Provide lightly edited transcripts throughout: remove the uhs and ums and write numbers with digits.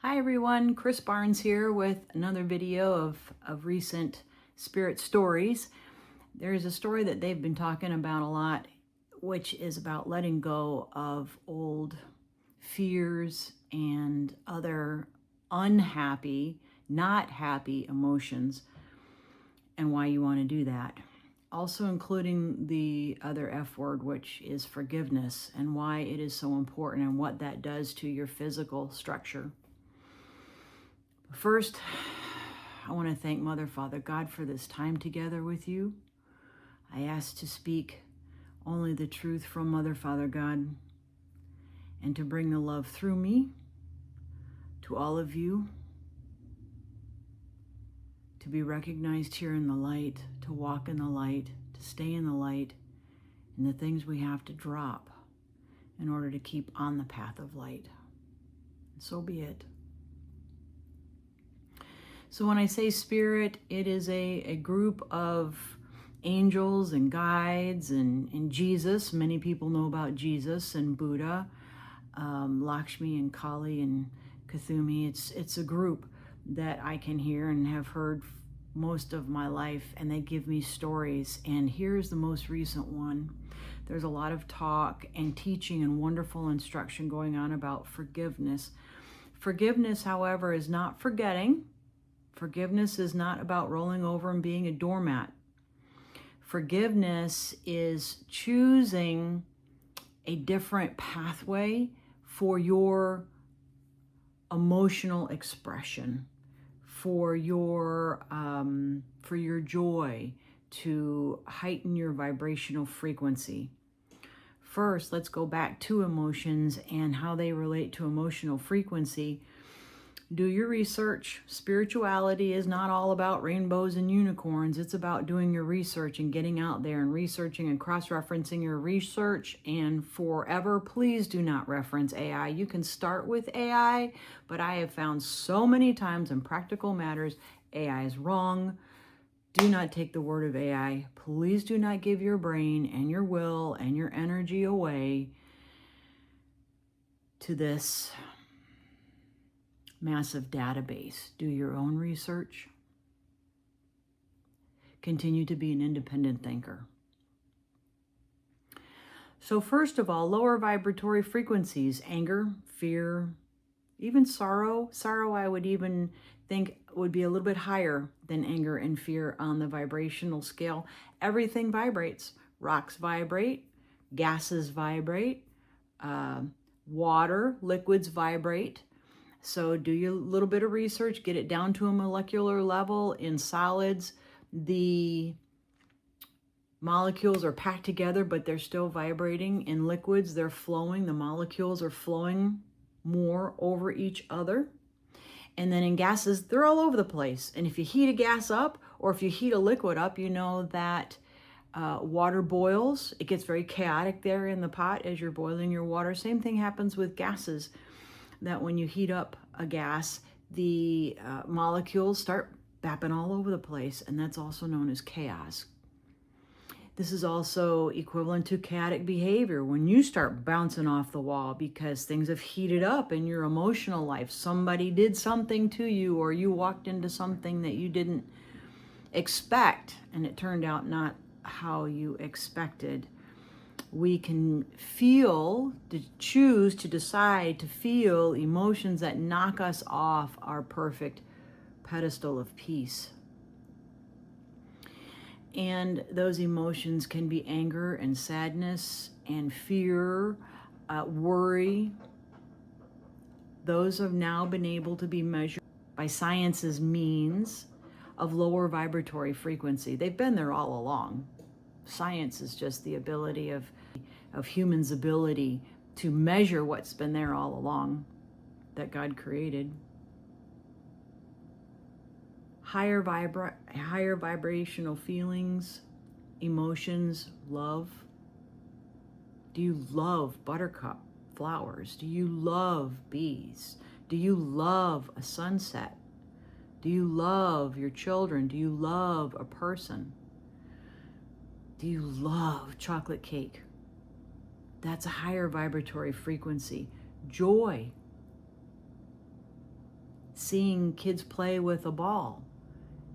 Hi everyone, Chris Barnes here with another video of recent spirit stories. There's a story that they've been talking about a lot, which is about letting go of old fears and other unhappy, not happy emotions, and why you want to do that. Also including the other F word, which is forgiveness, and why it is so important and what that does to your physical structure. First, I want to thank Mother, Father, God for this time together with you. I ask to speak only the truth from Mother, Father, God, and to bring the love through me to all of you, to be recognized here in the light, to walk in the light, to stay in the light, and the things we have to drop in order to keep on the path of light. And so be it. So when I say spirit, it is a group of angels and guides and Jesus. Many people know about Jesus and Buddha, Lakshmi and Kali and Kuthumi. It's a group that I can hear and have heard most of my life, and they give me stories. And here's the most recent one. There's a lot of talk and teaching and wonderful instruction going on about forgiveness. Forgiveness, however, is not forgetting. Forgiveness is not about rolling over and being a doormat. Forgiveness is choosing a different pathway for your emotional expression, for your joy, to heighten your vibrational frequency. First, let's go back to emotions and how they relate to emotional frequency. Do your research. Spirituality is not all about rainbows and unicorns. It's about doing your research and getting out there and researching and cross-referencing your research. And forever, please do not reference AI. You can start with AI, but I have found so many times in practical matters, AI is wrong. Do not take the word of AI. Please do not give your brain and your will and your energy away to this massive database. Do your own research. Continue to be an independent thinker. So first of all, lower vibratory frequencies, anger, fear, even sorrow. Sorrow I would even think would be a little bit higher than anger and fear on the vibrational scale. Everything vibrates. Rocks vibrate, gases vibrate, water, liquids vibrate. So do your little bit of research, get it down to a molecular level. In solids, the molecules are packed together, but they're still vibrating. In liquids, they're flowing. The molecules are flowing more over each other. And then in gases, they're all over the place. And if you heat a gas up, or if you heat a liquid up, you know that water boils. It gets very chaotic there in the pot as you're boiling your water. Same thing happens with gases, that when you heat up a gas, the molecules start bapping all over the place, and that's also known as chaos. This is also equivalent to chaotic behavior, when you start bouncing off the wall because things have heated up in your emotional life. Somebody did something to you, or you walked into something that you didn't expect, and it turned out not how you expected. We can feel, to choose to decide to feel emotions that knock us off our perfect pedestal of peace. And those emotions can be anger and sadness and fear, worry. Those have now been able to be measured by science's means of lower vibratory frequency. They've been there all along. Science is just the ability of humans' ability to measure what's been there all along that God created. Higher vibrational feelings, emotions, love. Do you love buttercup flowers? Do you love bees? Do you love a sunset? Do you love your children? Do you love a person? Do you love chocolate cake? That's a higher vibratory frequency. Joy. Seeing kids play with a ball,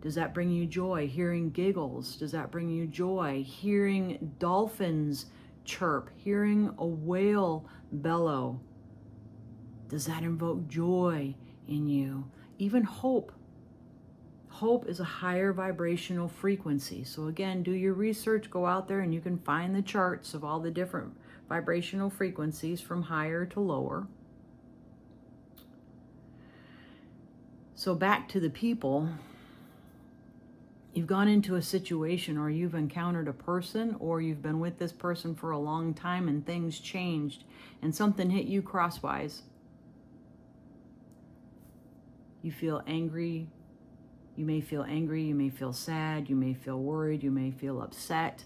does that bring you joy? Hearing giggles, does that bring you joy? Hearing dolphins chirp, hearing a whale bellow, does that invoke joy in you? Even hope. Hope is a higher vibrational frequency. So again, do your research, go out there and you can find the charts of all the different vibrational frequencies from higher to lower. So back to the people, you've gone into a situation or you've encountered a person or you've been with this person for a long time and things changed and something hit you crosswise. You feel angry. You may feel angry, you may feel sad, you may feel worried, you may feel upset.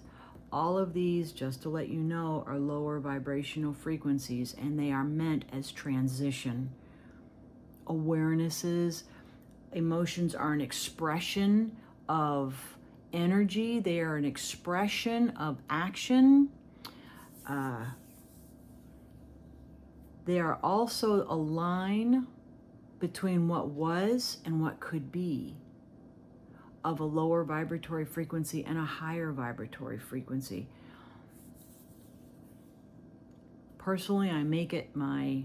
All of these, just to let you know, are lower vibrational frequencies and they are meant as transition. Awarenesses, emotions are an expression of energy, they are an expression of action. They are also a line between what was and what could be, of a lower vibratory frequency and a higher vibratory frequency. Personally, I make it my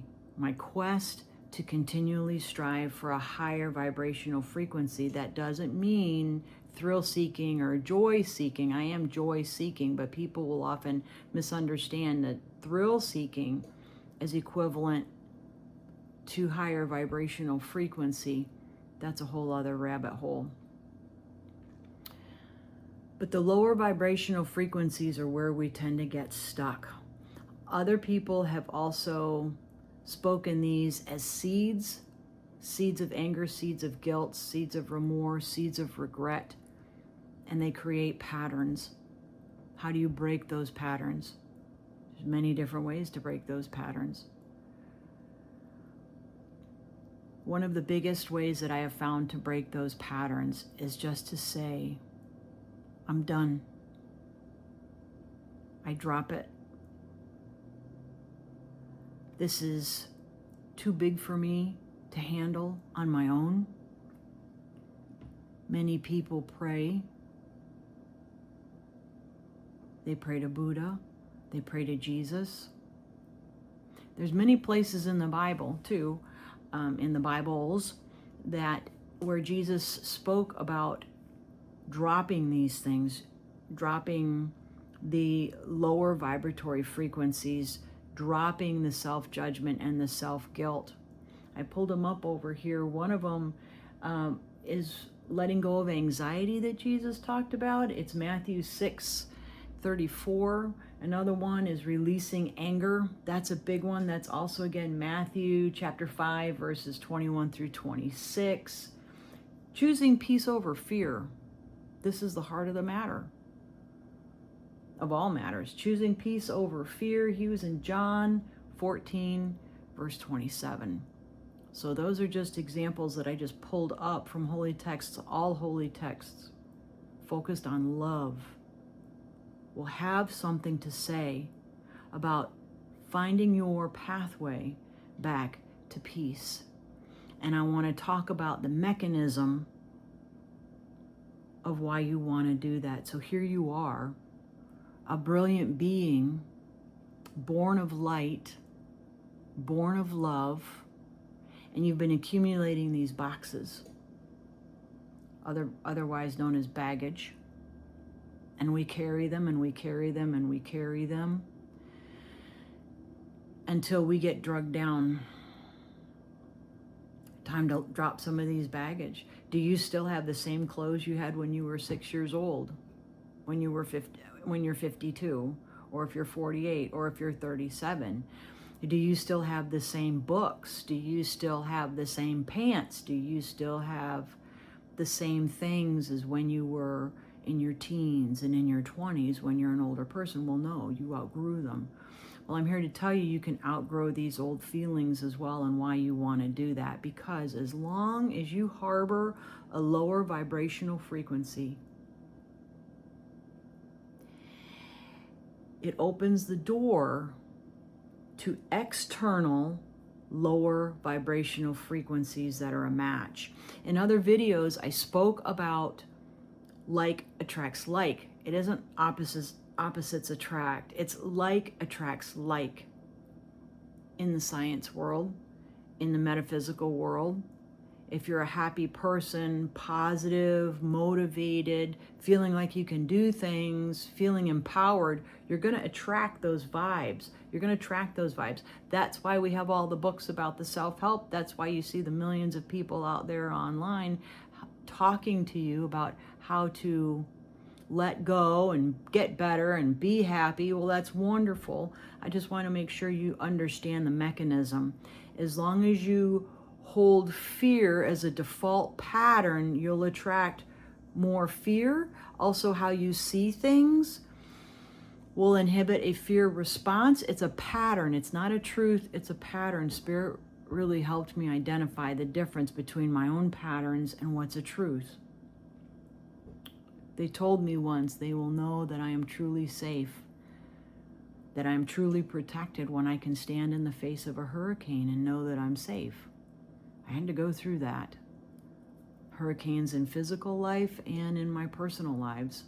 quest to continually strive for a higher vibrational frequency. That doesn't mean thrill seeking or joy seeking. I am joy seeking, but people will often misunderstand that thrill seeking is equivalent to higher vibrational frequency. That's a whole other rabbit hole. But the lower vibrational frequencies are where we tend to get stuck. Other people have also spoken these as seeds, seeds of anger, seeds of guilt, seeds of remorse, seeds of regret, and they create patterns. How do you break those patterns? There's many different ways to break those patterns. One of the biggest ways that I have found to break those patterns is just to say, I'm done. I drop it. This is too big for me to handle on my own. Many people pray. They pray to Buddha. They pray to Jesus. There's many places in the Bible too, in the Bibles, that where Jesus spoke about dropping these things, dropping the lower vibratory frequencies, dropping the self-judgment and the self-guilt. I pulled them up over here. One of them is letting go of anxiety that Jesus talked about. It's Matthew 6:34. Another one is releasing anger. That's a big one. That's also, again, Matthew chapter 5, verses 21 through 26. Choosing peace over fear. This is the heart of the matter, of all matters. Choosing peace over fear. He was in John 14, verse 27. So those are just examples that I just pulled up from holy texts, all holy texts, focused on love. Will have something to say about finding your pathway back to peace. And I want to talk about the mechanism of why you want to do that. So here you are, a brilliant being, born of light, born of love, and you've been accumulating these boxes, otherwise known as baggage. And we carry them and we carry them and we carry them until we get drugged down. Time to drop some of these baggage. Do you still have the same clothes you had when you were 6 years old, when you were 50, when you're 52, or if you're 48, or if you're 37? Do you still have the same books? Do you still have the same pants? Do you still have the same things as when you were in your teens and in your 20s when you're an older person? Well, no, you outgrew them. Well, I'm here to tell you can outgrow these old feelings as well, and why you want to do that. Because as long as you harbor a lower vibrational frequency, it opens the door to external lower vibrational frequencies that are a match. In other videos, I spoke about like attracts like. It isn't opposites attract. It's like attracts like in the science world, in the metaphysical world. If you're a happy person, positive, motivated, feeling like you can do things, feeling empowered, you're going to attract those vibes. You're going to attract those vibes. That's why we have all the books about the self-help. That's why you see the millions of people out there online talking to you about how to let go and get better and be happy. Well, that's wonderful. I just want to make sure you understand the mechanism. As long as you hold fear as a default pattern, you'll attract more fear. Also, how you see things will inhibit a fear response. It's a pattern. It's not a truth. It's a pattern. Spirit really helped me identify the difference between my own patterns and what's a truth. They told me once, they will know that I am truly safe, that I am truly protected when I can stand in the face of a hurricane and know that I'm safe. I had to go through that. Hurricanes in physical life and in my personal lives.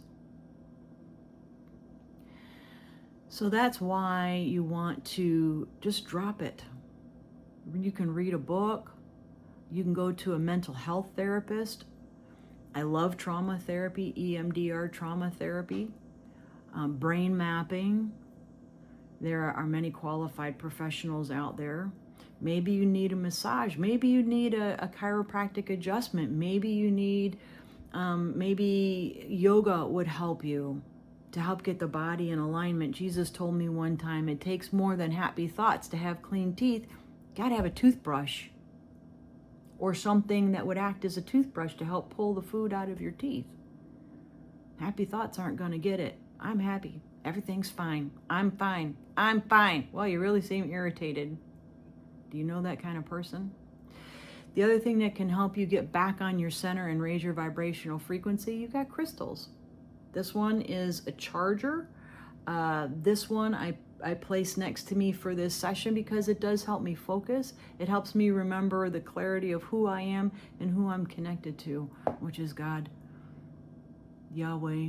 So that's why you want to just drop it. You can read a book. You can go to a mental health therapist. I love trauma therapy, EMDR trauma therapy, brain mapping. There are many qualified professionals out there. Maybe you need a massage. Maybe you need a chiropractic adjustment. Maybe you need, maybe yoga would help you to help get the body in alignment. Jesus told me one time, it takes more than happy thoughts to have clean teeth. You gotta have a toothbrush or something that would act as a toothbrush to help pull the food out of your teeth. Happy thoughts aren't gonna get it. I'm happy. Everything's fine. I'm fine. I'm fine. Well, you really seem irritated. Do you know that kind of person? The other thing that can help you get back on your center and raise your vibrational frequency, you've got crystals. This one is a charger. This one I place next to me for this session because it does help me focus. It helps me remember the clarity of who I am and who I'm connected to, which is God, Yahweh.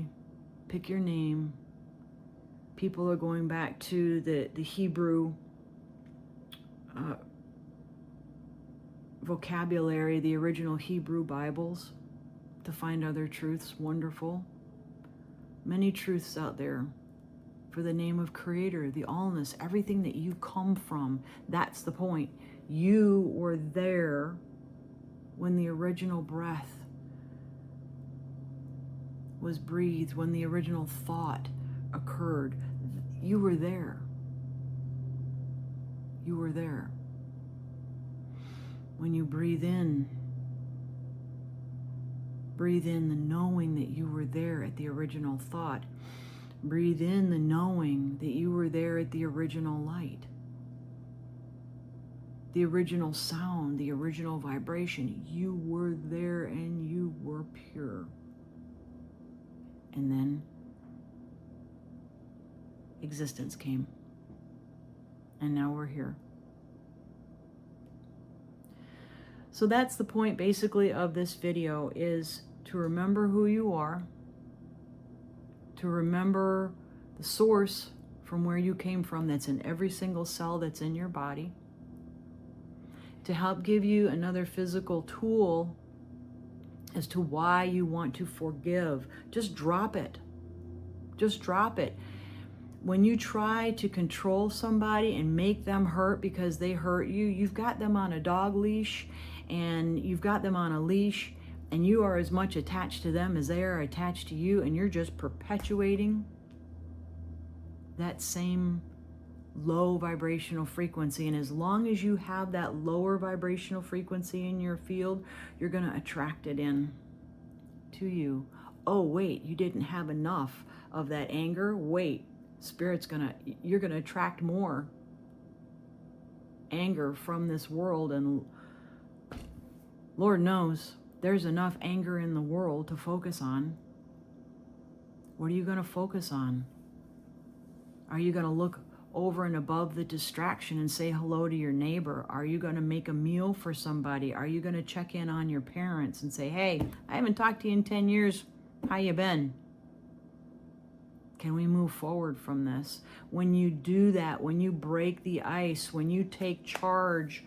Pick your name. People are going back to the Hebrew vocabulary, the original Hebrew Bibles, to find other truths. Wonderful. Many truths out there for the name of Creator, the allness, everything that you come from. That's the point. You were there when the original breath was breathed, when the original thought occurred. You were there. You were there. When you breathe in the knowing that you were there at the original thought. Breathe in the knowing that you were there at the original light, the original sound, the original vibration. You were there and you were pure. And then existence came. And now we're here. So that's the point basically of this video, is to remember who you are, to remember the source from where you came from that's in every single cell that's in your body, to help give you another physical tool as to why you want to forgive. Just drop it. Just drop it. When you try to control somebody and make them hurt because they hurt you, you've got them on a dog leash and you've got them on a leash, and you are as much attached to them as they are attached to you, and you're just perpetuating that same low vibrational frequency. And as long as you have that lower vibrational frequency in your field, you're going to attract it in to you. Oh, wait, you didn't have enough of that anger. Wait, you're going to attract more anger from this world. And Lord knows there's enough anger in the world to focus on. What are you going to focus on? Are you going to look over and above the distraction and say hello to your neighbor? Are you going to make a meal for somebody? Are you going to check in on your parents and say, hey, I haven't talked to you in 10 years. How you been? Can we move forward from this? When you do that, when you break the ice, when you take charge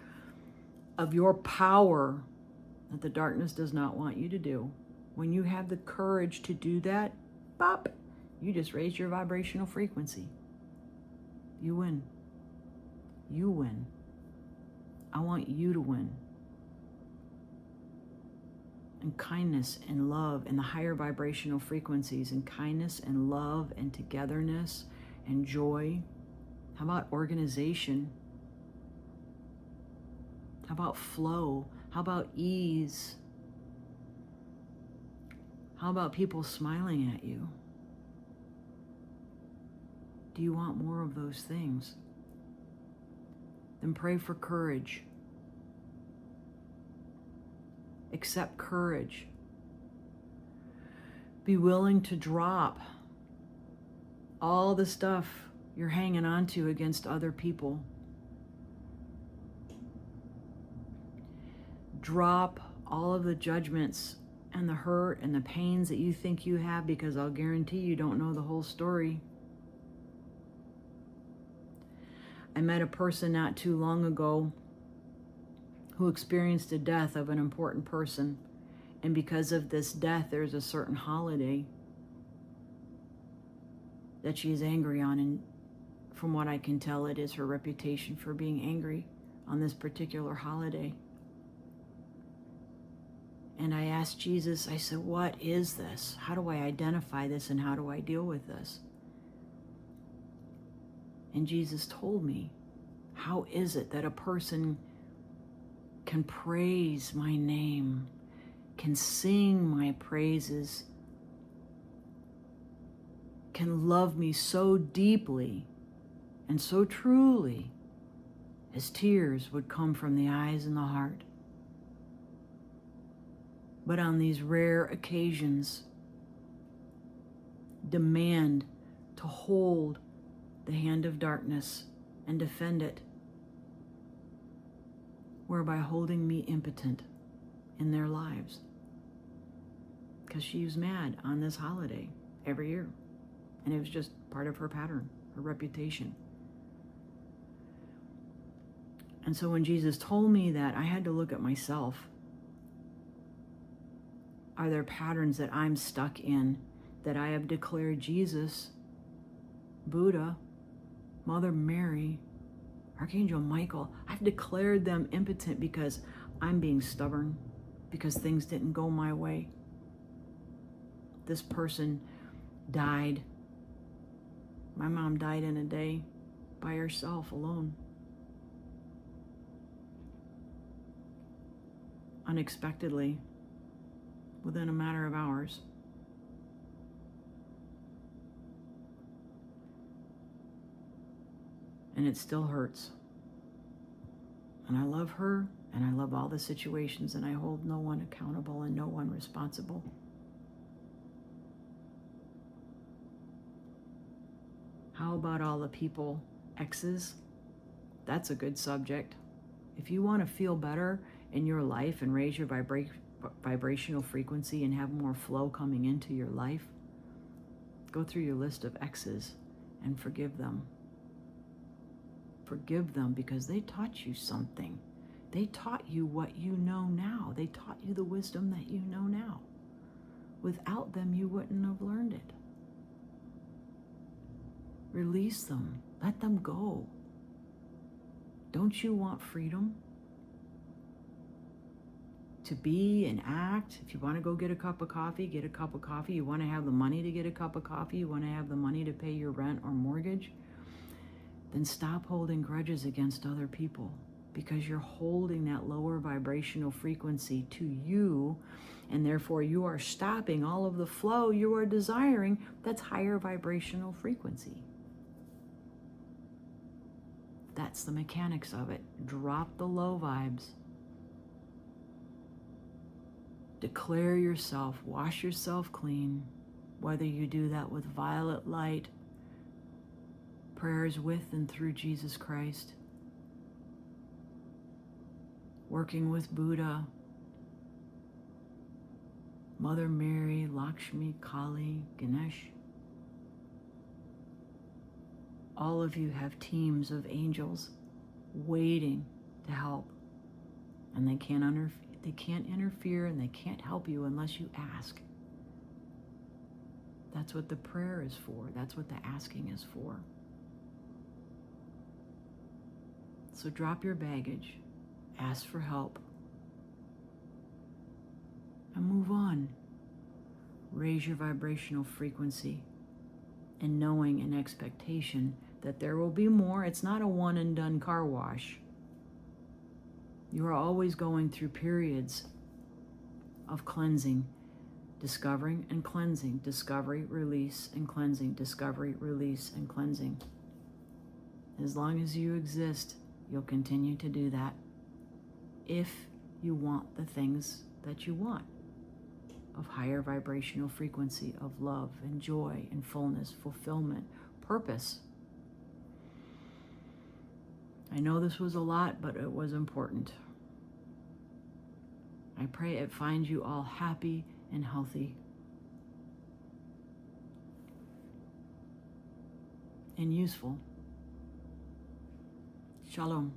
of your power that the darkness does not want you to do, when you have the courage to do that, pop, you just raise your vibrational frequency. You win. You win. I want you to win. And kindness and love and the higher vibrational frequencies and kindness and love and togetherness and joy. How about organization? How about flow? How about ease? How about people smiling at you? Do you want more of those things? Then pray for courage. Accept courage. Be willing to drop all the stuff you're hanging on to against other people. Drop all of the judgments and the hurt and the pains that you think you have, because I'll guarantee you don't know the whole story. I met a person not too long ago who experienced a death of an important person. And because of this death, there's a certain holiday that she's angry on. And from what I can tell, it is her reputation for being angry on this particular holiday. And I asked Jesus, I said, what is this? How do I identify this and how do I deal with this? And Jesus told me, how is it that a person can praise my name, can sing my praises, can love me so deeply and so truly as tears would come from the eyes and the heart? But on these rare occasions, demand to hold the hand of darkness and defend it, whereby holding me impotent in their lives. Because she was mad on this holiday every year. And it was just part of her pattern, her reputation. And so when Jesus told me that, I had to look at myself. Are there patterns that I'm stuck in that I have declared Jesus, Buddha, Mother Mary, Archangel Michael, I've declared them impotent because I'm being stubborn, because things didn't go my way? This person died. My mom died in a day by herself, alone. Unexpectedly, within a matter of hours. And it still hurts. And I love her, and I love all the situations, and I hold no one accountable and no one responsible. How about all the people, exes? That's a good subject. If you want to feel better in your life and raise your vibrational frequency and have more flow coming into your life, go through your list of exes and forgive them. Forgive them because they taught you something. They taught you what you know now. They taught you the wisdom that you know now. Without them, you wouldn't have learned it. Release them. Let them go. Don't you want freedom? To be and act. If you want to go get a cup of coffee, get a cup of coffee. You want to have the money to get a cup of coffee. You want to have the money to pay your rent or mortgage. Then stop holding grudges against other people, because you're holding that lower vibrational frequency to you, and therefore you are stopping all of the flow you are desiring that's higher vibrational frequency. That's the mechanics of it. Drop the low vibes. Declare yourself, wash yourself clean, whether you do that with violet light, prayers with and through Jesus Christ, working with Buddha, Mother Mary, Lakshmi, Kali, Ganesh. All of you have teams of angels waiting to help, and they can't interfere and they can't help you unless you ask. That's what the prayer is for. That's what the asking is for. So drop your baggage, ask for help, and move on. Raise your vibrational frequency and knowing and expectation that there will be more. It's not a one and done car wash. You are always going through periods of cleansing, discovering and cleansing, discovery, release, and cleansing, discovery, release, and cleansing. As long as you exist, you'll continue to do that if you want the things that you want, of higher vibrational frequency, of love and joy and fullness, fulfillment, purpose. I know this was a lot, but it was important. I pray it finds you all happy and healthy and useful. Shalom.